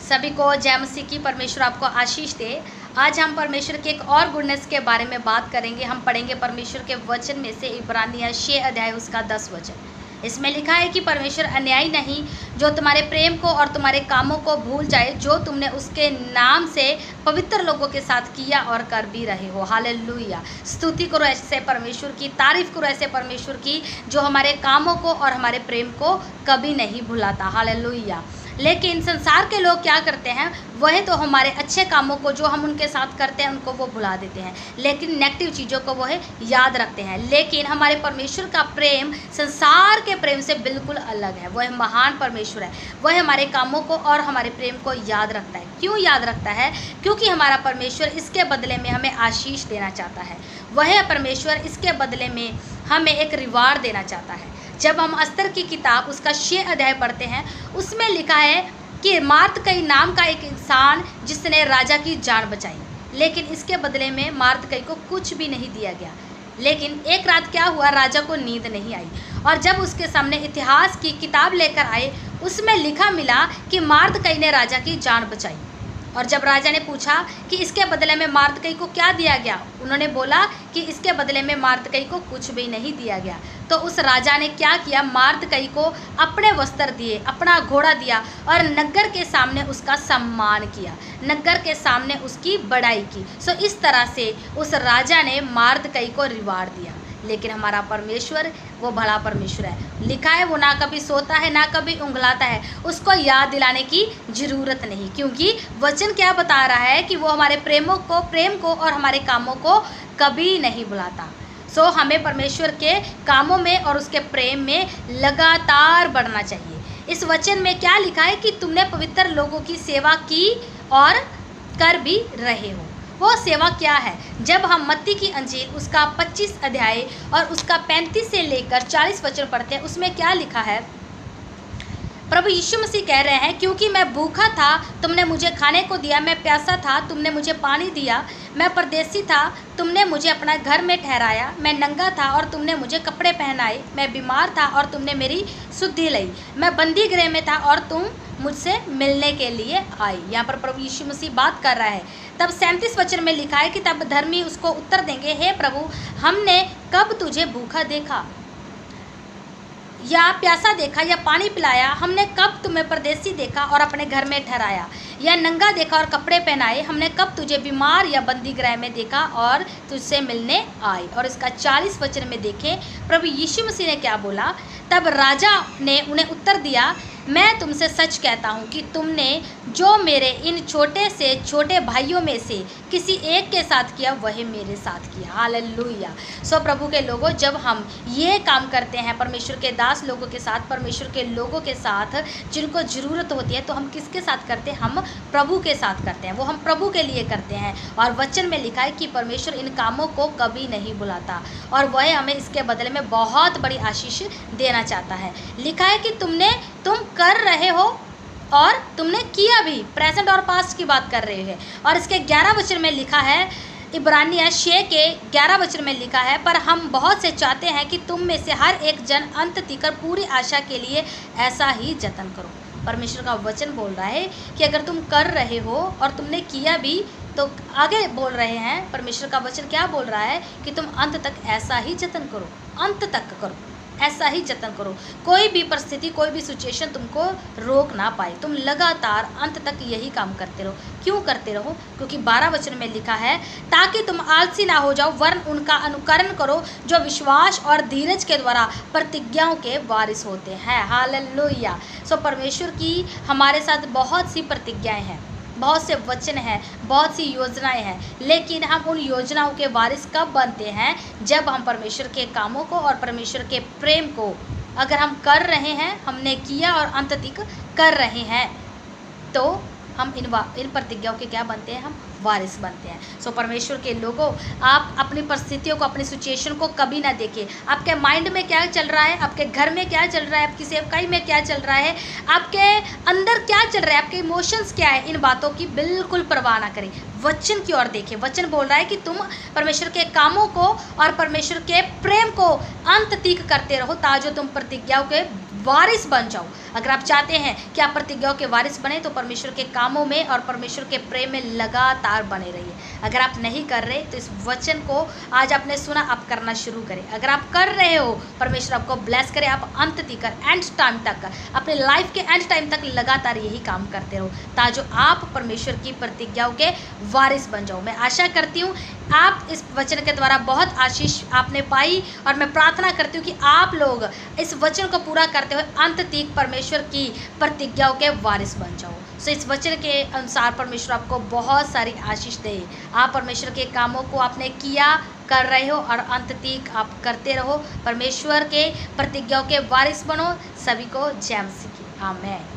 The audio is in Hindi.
सभी को जय मसीह की। परमेश्वर आपको आशीष दे। आज हम परमेश्वर के एक और गुडनेस के बारे में बात करेंगे। हम पढ़ेंगे परमेश्वर के वचन में से इब्रानिया 6 अध्याय उसका 10 वचन। इसमें लिखा है कि परमेश्वर अन्यायी नहीं, जो तुम्हारे प्रेम को और तुम्हारे कामों को भूल जाए, जो तुमने उसके नाम से पवित्र लोगों के साथ किया और कर भी रहे हो। हालेलुया। स्तुति करो ऐसे परमेश्वर की, तारीफ करो ऐसे परमेश्वर की जो हमारे कामों को और हमारे प्रेम को कभी नहीं भुलाता। हालेलुया। लेकिन संसार के लोग क्या करते हैं, वह तो हमारे अच्छे कामों को जो हम उनके साथ करते हैं उनको वो भुला देते हैं, लेकिन नेगेटिव चीज़ों को वह याद रखते हैं। लेकिन हमारे परमेश्वर का प्रेम संसार के प्रेम से बिल्कुल अलग है। वह महान परमेश्वर है। वह हमारे कामों को और हमारे प्रेम को याद रखता है। क्यों याद रखता है? क्योंकि हमारा परमेश्वर इसके बदले में हमें आशीष देना चाहता है। वह परमेश्वर इसके बदले में हमें एक रिवार्ड देना चाहता है। जब हम अस्तर की किताब उसका 6 अध्याय पढ़ते हैं, उसमें लिखा है कि मार्दकई नाम का एक इंसान जिसने राजा की जान बचाई, लेकिन इसके बदले में मार्दकई को कुछ भी नहीं दिया गया। लेकिन एक रात क्या हुआ, राजा को नींद नहीं आई, और जब उसके सामने इतिहास की किताब लेकर आए, उसमें लिखा मिला कि मार्दकई ने राजा की जान बचाई। और जब राजा ने पूछा कि इसके बदले में मार्दकई को क्या दिया गया, उन्होंने बोला कि इसके बदले में मार्दकई को कुछ भी नहीं दिया गया। तो उस राजा ने क्या किया, मार्दकई को अपने वस्त्र दिए, अपना घोड़ा दिया और नगर के सामने उसका सम्मान किया, नगर के सामने उसकी बड़ाई की। सो इस तरह से उस राजा ने मार्दकई को रिवार्ड दिया। लेकिन हमारा परमेश्वर वो भला परमेश्वर है। लिखा है वो ना कभी सोता है ना कभी उंघलाता है। उसको याद दिलाने की ज़रूरत नहीं, क्योंकि वचन क्या बता रहा है कि वो हमारे प्रेम को और हमारे कामों को कभी नहीं भुलाता। सो हमें परमेश्वर के कामों में और उसके प्रेम में लगातार बढ़ना चाहिए। इस वचन में क्या लिखा है कि तुमने पवित्र लोगों की सेवा की और कर भी रहे हो। वो सेवा क्या है? जब हम मत्ती की अंजील उसका 25 अध्याय और उसका 35 से लेकर 40 वचन पढ़ते हैं, उसमें क्या लिखा है? प्रभु यीशु मसीह कह रहे हैं, क्योंकि मैं भूखा था तुमने मुझे खाने को दिया, मैं प्यासा था तुमने मुझे पानी दिया, मैं परदेसी था तुमने मुझे अपना घर में ठहराया, मैं नंगा था और तुमने मुझे कपड़े पहनाए, मैं बीमार था और तुमने मेरी सुधि ली, मैं बंदी गृह में था और तुम मुझसे मिलने के लिए आई। यहाँ पर प्रभु यीशु मसीह बात कर रहा है। तब 37 वचन में लिखा है कि तब धर्मी उसको उत्तर देंगे, हे प्रभु, हमने कब तुझे भूखा देखा या प्यासा देखा या पानी पिलाया? हमने कब तुम्हें परदेसी देखा और अपने घर में ठहराया, या नंगा देखा और कपड़े पहनाए? हमने कब तुझे बीमार या बंदी गृह में देखा और तुझसे मिलने आए? और इसका 40 वचन में देखें प्रभु यीशु मसीह ने क्या बोला। तब राजा ने उन्हें उत्तर दिया, मैं तुमसे सच कहता हूँ कि तुमने जो मेरे इन छोटे से छोटे भाइयों में से किसी एक के साथ किया, वह मेरे साथ किया। हालेलुया। सो प्रभु के लोगों, जब हम ये काम करते हैं परमेश्वर के दास लोगों के साथ, परमेश्वर के लोगों के साथ जिनको ज़रूरत होती है, तो हम किसके साथ करते हैं? हम प्रभु के साथ करते हैं। वो हम प्रभु के लिए करते हैं। और वचन में लिखा है कि परमेश्वर इन कामों को कभी नहीं भुलाता और वह हमें इसके बदले में बहुत बड़ी आशीष देना चाहता है। लिखा है कि तुम कर रहे हो और तुमने किया भी। प्रेजेंट और पास्ट की बात कर रहे हैं। और इसके 11 वचन में लिखा है, इब्रानिया 6 के 11 वचन में लिखा है, पर हम बहुत से चाहते हैं कि तुम में से हर एक जन अंत तिकर पूरी आशा के लिए ऐसा ही जतन करो। परमेश्वर का वचन बोल रहा है कि अगर तुम कर रहे हो और तुमने किया भी, तो आगे बोल रहे हैं परमेश्वर का वचन क्या बोल रहा है कि तुम अंत तक ऐसा ही जतन करो, अंत तक करो, ऐसा ही जतन करो। कोई भी परिस्थिति, कोई भी सिचुएशन तुमको रोक ना पाए। तुम लगातार अंत तक यही काम करते रहो। क्यों करते रहो? क्योंकि 12 वचन में लिखा है, ताकि तुम आलसी ना हो जाओ, वरन उनका अनुकरण करो जो विश्वास और धीरज के द्वारा प्रतिज्ञाओं के वारिस होते हैं। हालेलुया। सो परमेश्वर की हमारे साथ बहुत सी प्रतिज्ञाएं हैं, बहुत से वचन हैं, बहुत सी योजनाएं हैं, लेकिन हम उन योजनाओं के वारिस कब बनते हैं? जब हम परमेश्वर के कामों को और परमेश्वर के प्रेम को अगर हम कर रहे हैं, हमने किया और अंत तक कर रहे हैं, तो हम इन प्रतिज्ञाओं के क्या बनते हैं? हम वारिस बनते हैं। सो परमेश्वर के लोगों, आप अपनी परिस्थितियों को, अपनी सिचुएशन को कभी ना देखें। आपके माइंड में क्या चल रहा है, आपके घर में क्या चल रहा है, आपकी सेवकाई में क्या चल रहा है, आपके अंदर क्या चल रहा है, आपके इमोशंस क्या है, इन बातों की बिल्कुल परवाह ना करें। वचन की ओर देखें। वचन बोल रहा है कि तुम परमेश्वर के कामों को और परमेश्वर के प्रेम को अंत तक करते रहो, ताकि तुम प्रतिज्ञाओं के वारिस बन जाओ। अगर आप चाहते हैं कि आप प्रतिज्ञाओं के वारिस बने तो परमेश्वर के कामों में और परमेश्वर के प्रेम में लगातार बने रहिए। अगर आप नहीं कर रहे तो इस वचन को आज आपने सुना, आप करना शुरू करें। अगर आप कर रहे हो, परमेश्वर आपको ब्लेस करे। आप अंत तक, एंड टाइम तक, अपने लाइफ के एंड टाइम तक लगातार यही काम करते रहो, ताकि आप परमेश्वर की प्रतिज्ञाओं के वारिस बन जाओ। मैं आशा करती हूँ आप इस वचन के द्वारा बहुत आशीष आपने पाई, और मैं प्रार्थना करती हूँ कि आप लोग इस वचन को पूरा करते हुए अंत तक परमेश्वर की प्रतिज्ञाओं के वारिस बन जाओ। सो इस वचन के अनुसार परमेश्वर आपको बहुत सारी आशीष दे। आप परमेश्वर के कामों को आपने किया, कर रहे हो, और अंत तक आप करते रहो। परमेश्वर के प्रतिज्ञाओं के वारिस बनो। सभी को जय मसीह की आमीन।